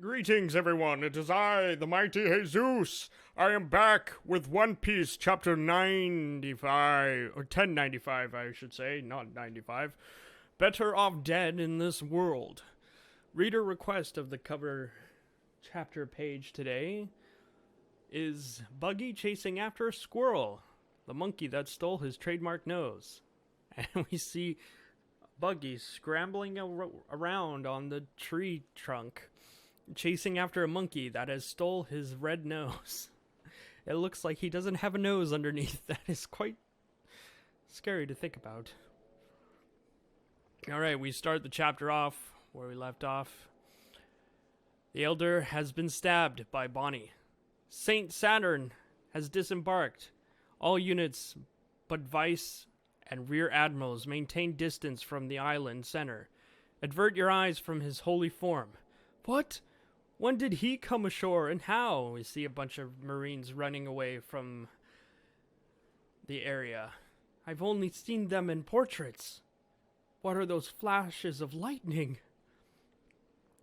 Greetings, everyone. It is I, the mighty Haysoos. I am back with One Piece, chapter 95, or 1095, I should say, not 95. Better off dead in this world. Reader request of the cover chapter page today is Buggy chasing after a squirrel, the monkey that stole his trademark nose. And we see Buggy scrambling around on the tree trunk, chasing after a monkey that has stole his red nose. It looks like he doesn't have a nose underneath. That is quite scary to think about. Alright, we start the chapter off where we left off. The Elder has been stabbed by Bonnie. Saint Saturn has disembarked. All units but Vice and Rear Admirals maintain distance from the island center. Avert your eyes from his holy form. What? When did he come ashore and how? We see a bunch of Marines running away from the area. I've only seen them in portraits. What are those flashes of lightning?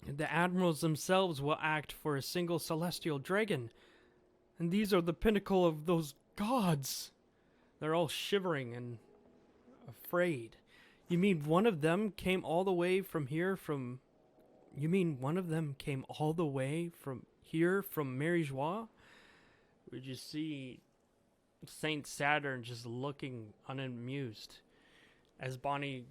The admirals themselves will act for a single celestial dragon. And these are the pinnacle of those gods. They're all shivering and afraid. You mean one of them came all the way from here from... You mean one of them came all the way from here from Mary Joie? We just see Saint Saturn just looking unamused as Bonnie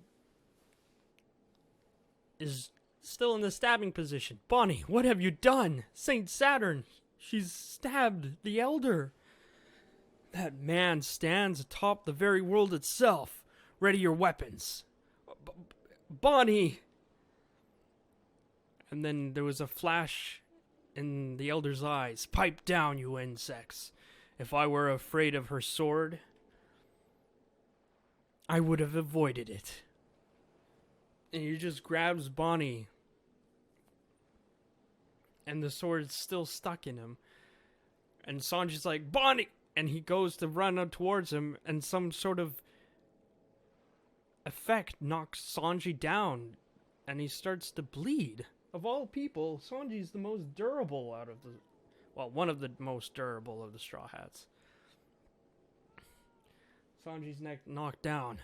is still in the stabbing position. Bonnie, what have you done? Saint Saturn, she's stabbed the Elder. That man stands atop the very world itself. Ready your weapons. Bonnie! And then there was a flash in the Elder's eyes. Pipe down, you insects. If I were afraid of her sword, I would have avoided it. And he just grabs Bonnie. And the sword's still stuck in him. And Sanji's like, Bonnie! And he goes to run up towards him, and some sort of effect knocks Sanji down. And he starts to bleed. Of all people, Sanji's the most durable out of the... Well, one of the most durable of the Straw Hats. Sanji's neck knocked down.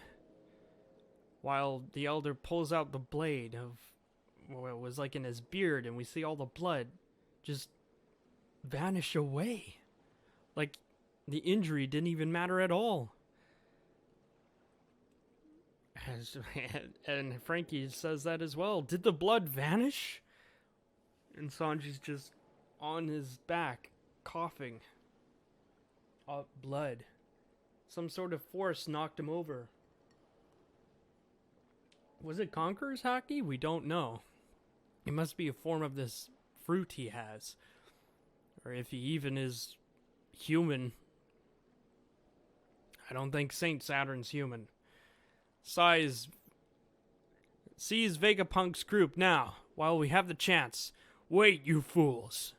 While the Elder pulls out the blade of... Well, it was like in his beard, and we see all the blood just vanish away. Like, the injury didn't even matter at all. And Frankie says that as well. Did the blood vanish? And Sanji's just on his back, coughing up blood. Some sort of force knocked him over. Was it Conqueror's Haki? We don't know. It must be a form of this fruit he has. Or if he even is human. I don't think Saint Saturn's human. Seize Vegapunk's group now, while we have the chance. Wait, you fools.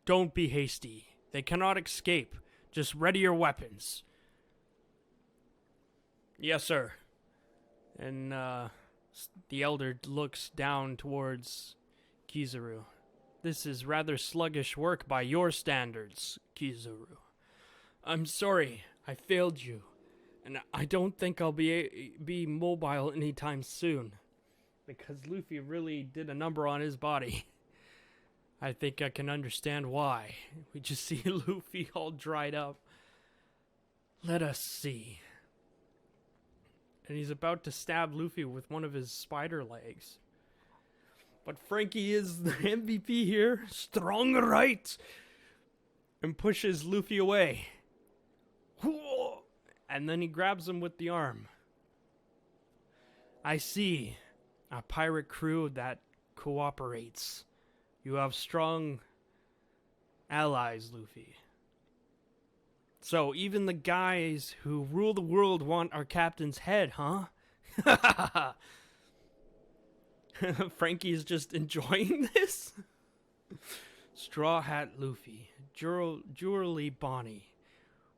Don't be hasty. They cannot escape. Just ready your weapons. Yes, sir. And, the Elder looks down towards Kizaru. This is rather sluggish work by your standards, Kizaru. I'm sorry, I failed you. And I don't think I'll be mobile anytime soon. Because Luffy really did a number on his body. I think I can understand why. We just see Luffy all dried up. Let us see. And he's about to stab Luffy with one of his spider legs. But Frankie is the MVP here. Strong right. And pushes Luffy away. And then he grabs him with the arm. I see. A pirate crew that cooperates. You have strong allies, Luffy. So even the guys who rule the world want our captain's head, huh? Frankie's just enjoying this? Straw Hat Luffy. Jewelry Bonnie.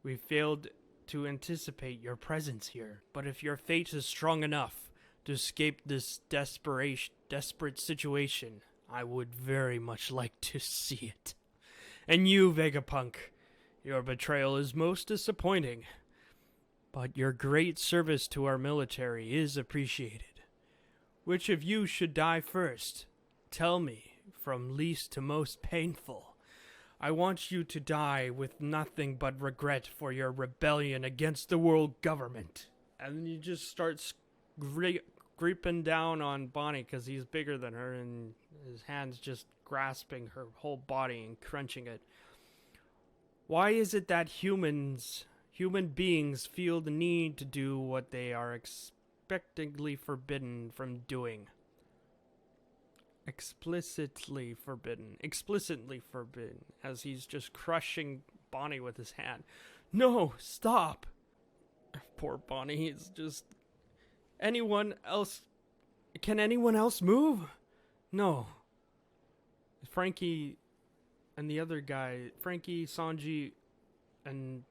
We failed to anticipate your presence here, but if your fate is strong enough to escape this desperate situation, I would very much like to see it. And you, Vegapunk, your betrayal is most disappointing. But your great service to our military is appreciated. Which of you should die first? Tell me, from least to most painful. I want you to die with nothing but regret for your rebellion against the world government. And then he just starts creeping down on Bonnie because he's bigger than her, and his hands just grasping her whole body and crunching it. Why is it that human beings feel the need to do what they are expectantly forbidden from doing? Explicitly forbidden, as he's just crushing Bonnie with his hand. No, stop! Poor Bonnie is just... Anyone else? Can anyone else move? No. Frankie and the other guy, Frankie, Sanji, and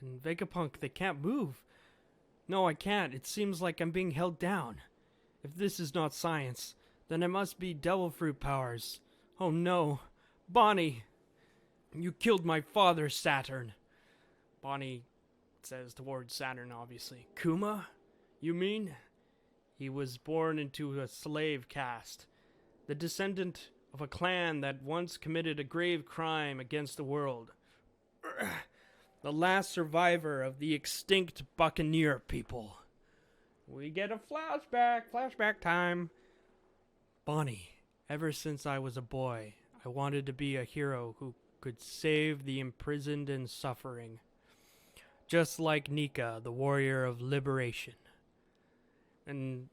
Vegapunk, they can't move. No, I can't. It seems like I'm being held down. If this is not science, then it must be devil fruit powers. Oh no. Bonnie! You killed my father, Saturn. Bonnie says towards Saturn, obviously. Kuma? You mean? He was born into a slave caste, the descendant of a clan that once committed a grave crime against the world. The last survivor of the extinct Buccaneer people. We get a flashback time. Bonnie, ever since I was a boy, I wanted to be a hero who could save the imprisoned and suffering. Just like Nika, the warrior of liberation. And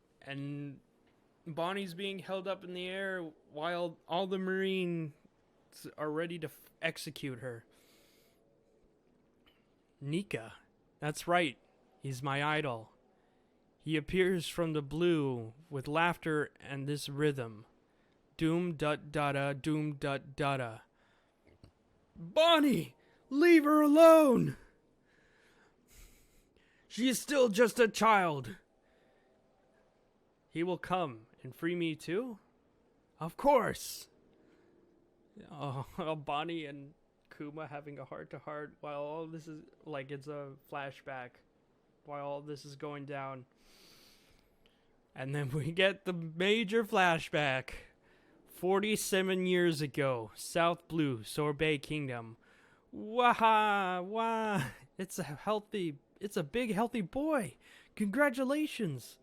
Bonnie's being held up in the air while all the Marines are ready to execute her. Nika, that's right, he's my idol. He appears from the blue with laughter and this rhythm. Doom dut dada, doom dut dada. Bonnie, leave her alone! She is still just a child. He will come and free me too? Of course. Oh, Bonnie and Kuma having a heart-to-heart while all this is, like, it's a flashback while all this is going down. And then we get the major flashback. 47 years ago, South Blue, Sorbet Kingdom. Wah! It's a big, healthy boy. Congratulations.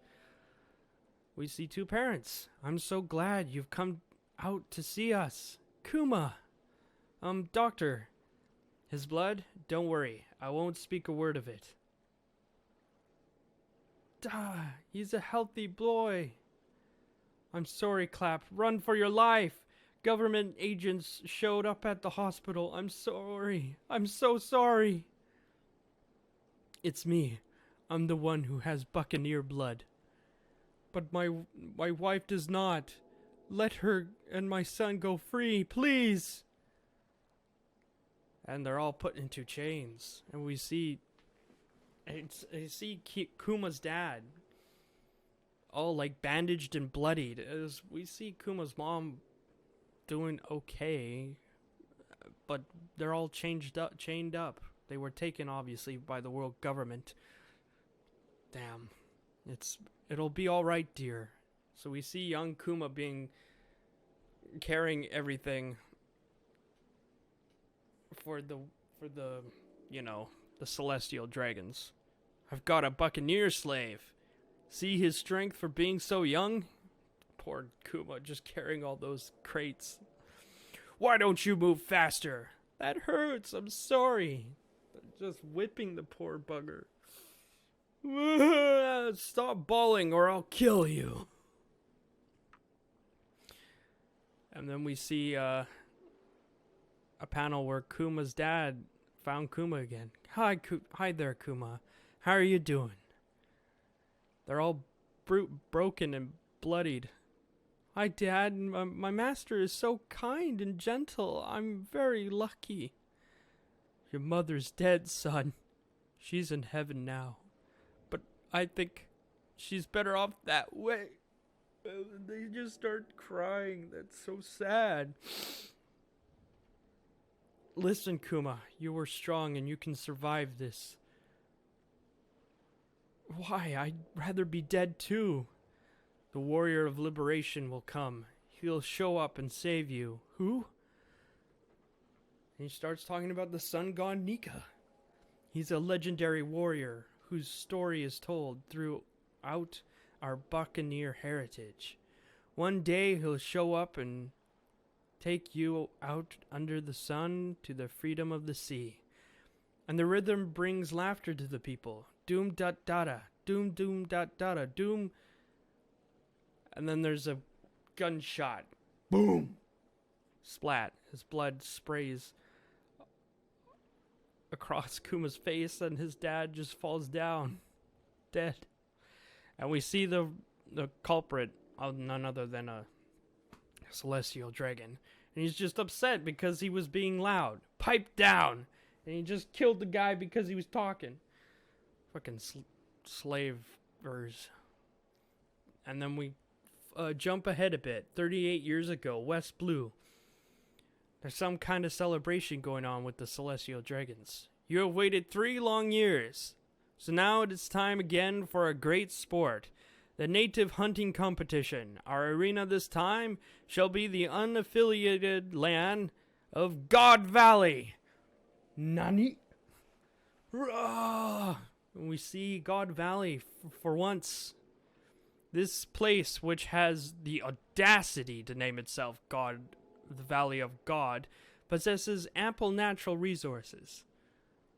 We see two parents. I'm so glad you've come out to see us. Kuma. Doctor. His blood? Don't worry. I won't speak a word of it. He's a healthy boy. I'm sorry, Clap. Run for your life. Government agents showed up at the hospital. I'm sorry. I'm so sorry. It's me. I'm the one who has Buccaneer blood. But my wife does not. Let her and my son go free, please. And they're all put into chains. And we see Kuma's dad all like bandaged and bloodied, as we see Kuma's mom doing okay, but they're all chained up. They were taken obviously by the world government. Damn. It'll be all right, dear. So we see young Kuma carrying everything for the the celestial dragons. I've got a Buccaneer slave. See his strength for being so young? Poor Kuma just carrying all those crates. Why don't you move faster? That hurts. I'm sorry. Just whipping the poor bugger. Stop bawling or I'll kill you. And then we see a panel where Kuma's dad found Kuma again. Hi there, Kuma. How are you doing? They're all broken and bloodied. Hi, Dad. My master is so kind and gentle. I'm very lucky. Your mother's dead, son. She's in heaven now. But I think she's better off that way. They just start crying. That's so sad. Listen, Kuma, you are strong and you can survive this. Why? I'd rather be dead too. The warrior of liberation will come. He'll show up and save you. Who? And he starts talking about the sun god Nika. He's a legendary warrior whose story is told throughout our buccaneer heritage. One day he'll show up and take you out under the sun to the freedom of the sea. And the rhythm brings laughter to the people. Doom dot dada, doom doom dot dada, doom. And then there's a gunshot. Boom! Splat. His blood sprays across Kuma's face and his dad just falls down. Dead. And we see the culprit, none other than a celestial dragon. And he's just upset because he was being loud. Pipe down! And he just killed the guy because he was talking. Fucking slavers. And then we jump ahead a bit. 38 years ago, West Blue. There's some kind of celebration going on with the celestial dragons. You have waited 3 long years. So now it is time again for a great sport. The native hunting competition. Our arena this time shall be the unaffiliated land of God Valley. Nani? Rah! We see God Valley for once. This place, which has the audacity to name itself God, the Valley of God, possesses ample natural resources.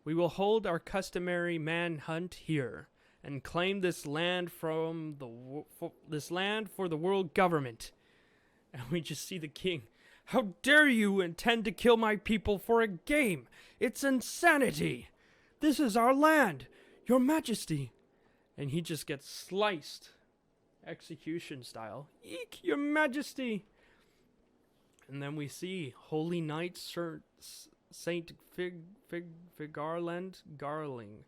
We will hold our customary manhunt here and claim this land from this land for the world government. And we just see the king. How dare you intend to kill my people for a game? It's insanity. This is our land, your majesty. And he just gets sliced. Execution style. Eek, your majesty. And then we see Holy Knight Sir Saint Figarland Garling.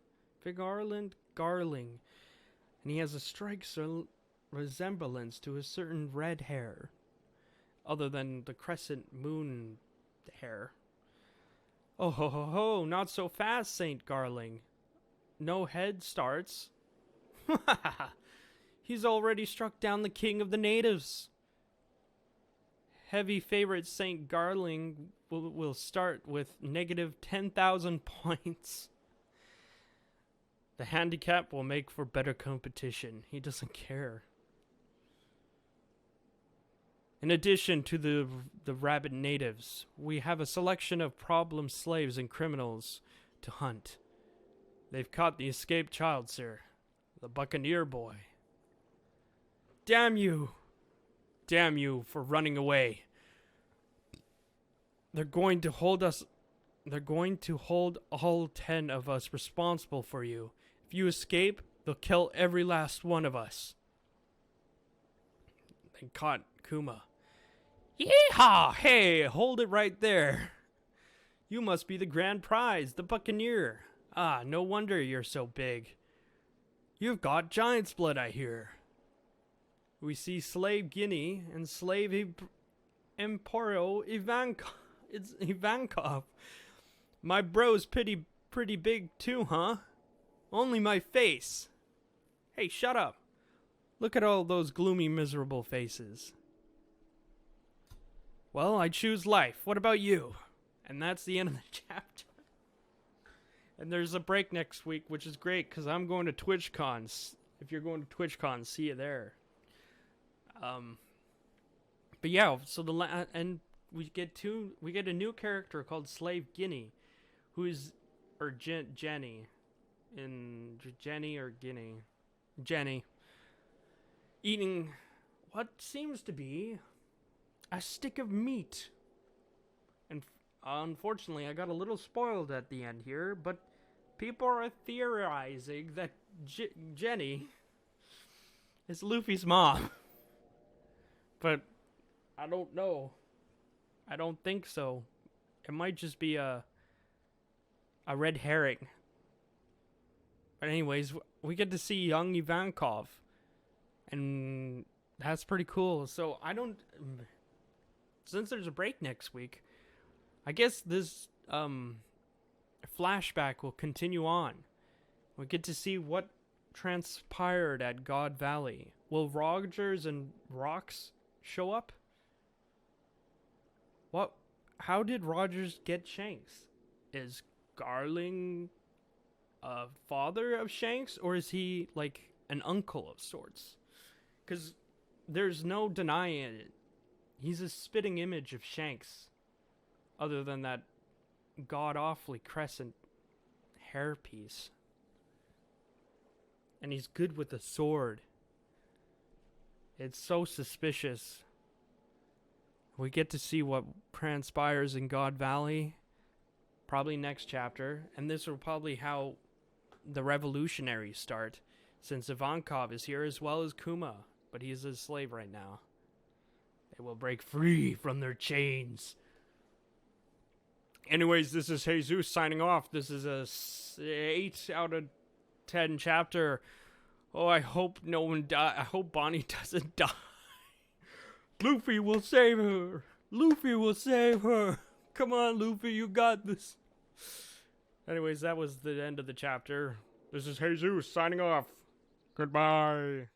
And he has a striking resemblance to a certain red hair. Other than the crescent moon hair. Oh ho ho ho, not so fast, Saint Garling. No head starts. He's already struck down the king of the natives. Heavy favorite Saint Garling will start with negative 10,000 points. The handicap will make for better competition. He doesn't care. In addition to the rabid natives, we have a selection of problem slaves and criminals to hunt. They've caught the escaped child, sir. The buccaneer boy. Damn you! Damn you for running away. They're going to hold all 10 of us responsible for you. If you escape, they'll kill every last one of us. They caught Kuma. Yeehaw! Hey, hold it right there. You must be the grand prize, the buccaneer. Ah, no wonder you're so big. You've got giant's blood, I hear. We see Slave Guinea and Slave Emporio Ivankov. My bro's pretty big too, huh? Only my face. Hey, shut up. Look at all those gloomy, miserable faces. Well, I choose life. What about you? And that's the end of the chapter. And there's a break next week, which is great, because I'm going to TwitchCon. If you're going to TwitchCon, see you there. But yeah, so we get a new character called Slave Guinea, Jenny, eating what seems to be a stick of meat. And unfortunately, I got a little spoiled at the end here, but people are theorizing that Jenny is Luffy's mom. But I don't know. I don't think so. It might just be a red herring. But anyways, we get to see young Ivankov. And That's pretty cool. So I don't, since there's a break next week, I guess this flashback will continue on. We get to see what transpired at God Valley. Will Rogers and Rox show up? What? How did Rogers get Shanks? Is Garling a father of Shanks, or is he like an uncle of sorts? Because there's no denying it. He's a spitting image of Shanks, other than that god-awfully crescent hairpiece. And he's good with a sword. It's so suspicious. We get to see what transpires in God Valley, probably next chapter, and this will probably how the revolutionaries start, since Ivankov is here as well as Kuma, but he's a slave right now. They will break free from their chains. Anyways, this is Haysoos signing off. This is a 8 out of 10 chapter. Oh, I hope no one die. I hope Bonnie doesn't die. Luffy will save her. Luffy will save her. Come on, Luffy, you got this. Anyways, that was the end of the chapter. This is Haysoos signing off. Goodbye.